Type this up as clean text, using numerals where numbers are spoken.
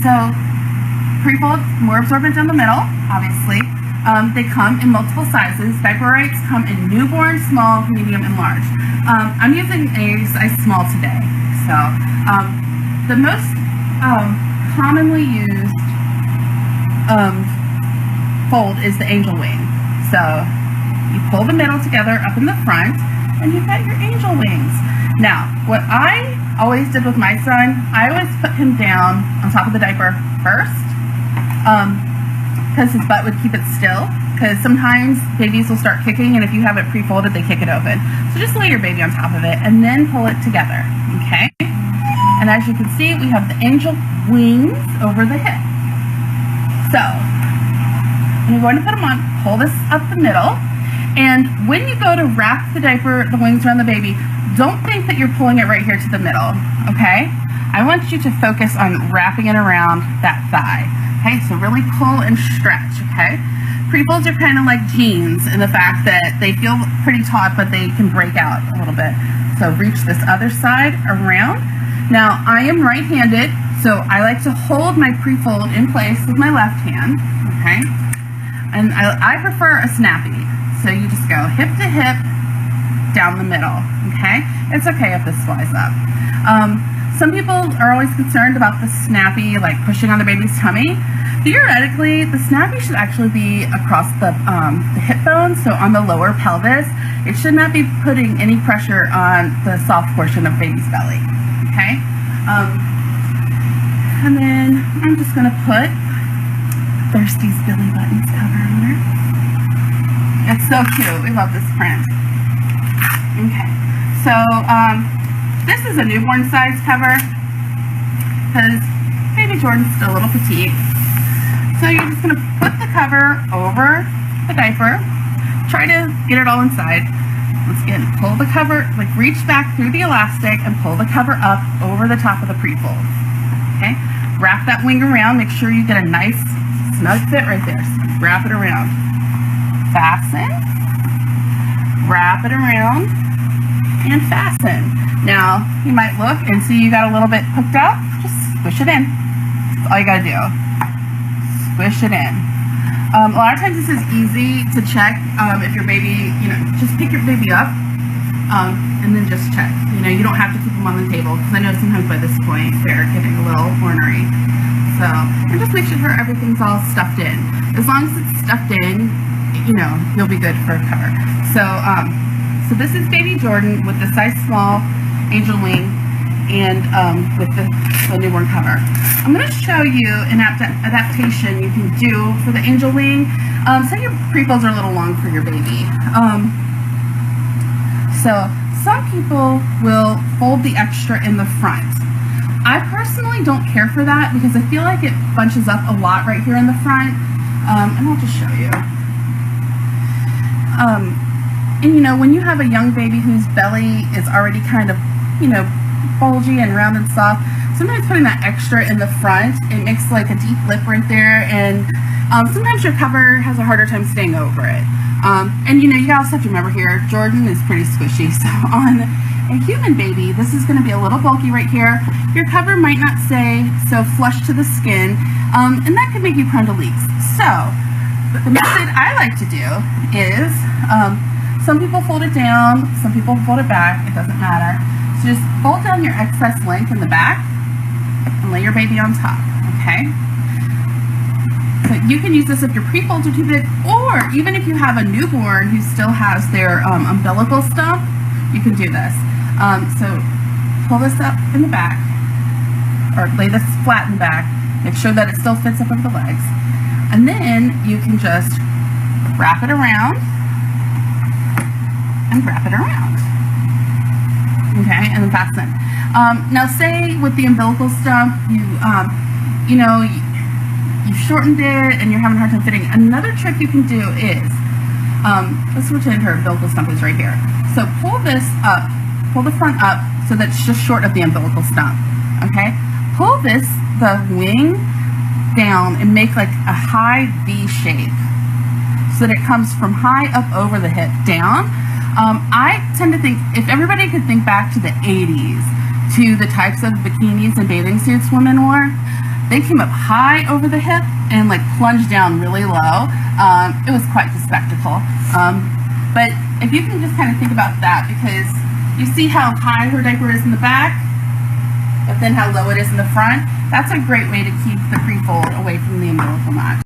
So Prefold's more absorbent down the middle, obviously. They come in multiple sizes. Diaperites come in newborn, small, medium, and large. I'm using a size small today. So the most commonly used fold is the angel wing. So you pull the middle together up in the front, and you've got your angel wings. Now, what I always did with my son, I always put him down on top of the diaper first, because his butt would keep it still, because sometimes babies will start kicking, and if you have it pre-folded, they kick it open. So just lay your baby on top of it, and then pull it together, okay? And as you can see, we have the angel wings over the hip. So, I'm going to put them on, pull this up the middle, and when you go to wrap the diaper, the wings around the baby, don't think that you're pulling it right here to the middle, okay? I want you to focus on wrapping it around that thigh, okay? So really pull and stretch, okay? Prefolds are kind of like jeans in the fact that they feel pretty taut, but they can break out a little bit. So reach this other side around. Now, I am right-handed, so I like to hold my prefold in place with my left hand, okay? And I prefer a snappy. So you just go hip to hip, down the middle, okay? It's okay if this flies up. Some people are always concerned about the snappy, like pushing on the baby's tummy. Theoretically, the snappy should actually be across the hip bone, so on the lower pelvis. It should not be putting any pressure on the soft portion of baby's belly, okay? And then I'm just gonna put Thirsty's Billy Buttons cover on her. It's so cute. We love this print. Okay, so this is a newborn size cover because baby Jordan's still a little petite. So you're just going to put the cover over the diaper. Try to get it all inside. Once again, pull the cover, like reach back through the elastic and pull the cover up over the top of the prefold. Okay, wrap that wing around. Make sure you get a nice snug fit right there. So wrap it around. Fasten, wrap it around, and fasten. Now, you might look and see you got a little bit hooked up. Just squish it in. That's all you gotta do. Squish it in. A lot of times this is easy to check if your baby, just pick your baby up and then just check. You don't have to keep them on the table, because I know sometimes by this point they're getting a little ornery. So, and just make sure everything's all stuffed in. As long as it's stuffed in, you'll be good for a cover. So, so this is baby Jordan with the size small angel wing and with the newborn cover. I'm going to show you an adaptation you can do for the angel wing. Say your prefolds are a little long for your baby. So some people will fold the extra in the front. I personally don't care for that because I feel like it bunches up a lot right here in the front. And I'll just show you. And when you have a young baby whose belly is already kind of, bulgy and round and soft, sometimes putting that extra in the front, it makes like a deep lip right there, and sometimes your cover has a harder time staying over it. And you also have to remember here, Jordan is pretty squishy, so on a human baby, this is going to be a little bulky right here. Your cover might not stay so flush to the skin, and that could make you prone to leaks. So the method I like to do is, some people fold it down, some people fold it back, it doesn't matter. So just fold down your excess length in the back and lay your baby on top, okay? So you can use this if your prefolds are too big, or even if you have a newborn who still has their umbilical stump, you can do this. So pull this up in the back, or lay this flat in the back, make sure that it still fits up over the legs, and then you can just wrap it around and wrap it around. Okay, and then fasten. Now say with the umbilical stump, you've shortened it and you're having a hard time fitting. Another trick you can do is, let's pretend her umbilical stump is right here. So pull this up, pull the front up so that it's just short of the umbilical stump, okay? Pull the wing down and make like a high V shape so that it comes from high up over the hip down. I tend to think, if everybody could think back to the 80s, to the types of bikinis and bathing suits women wore, They came up high over the hip and like plunged down really low. It was quite the spectacle. But if you can just kind of think about that, because you see how high her diaper is in the back, but then how low it is in the front, that's a great way to keep the Prefold away from the umbilical mat.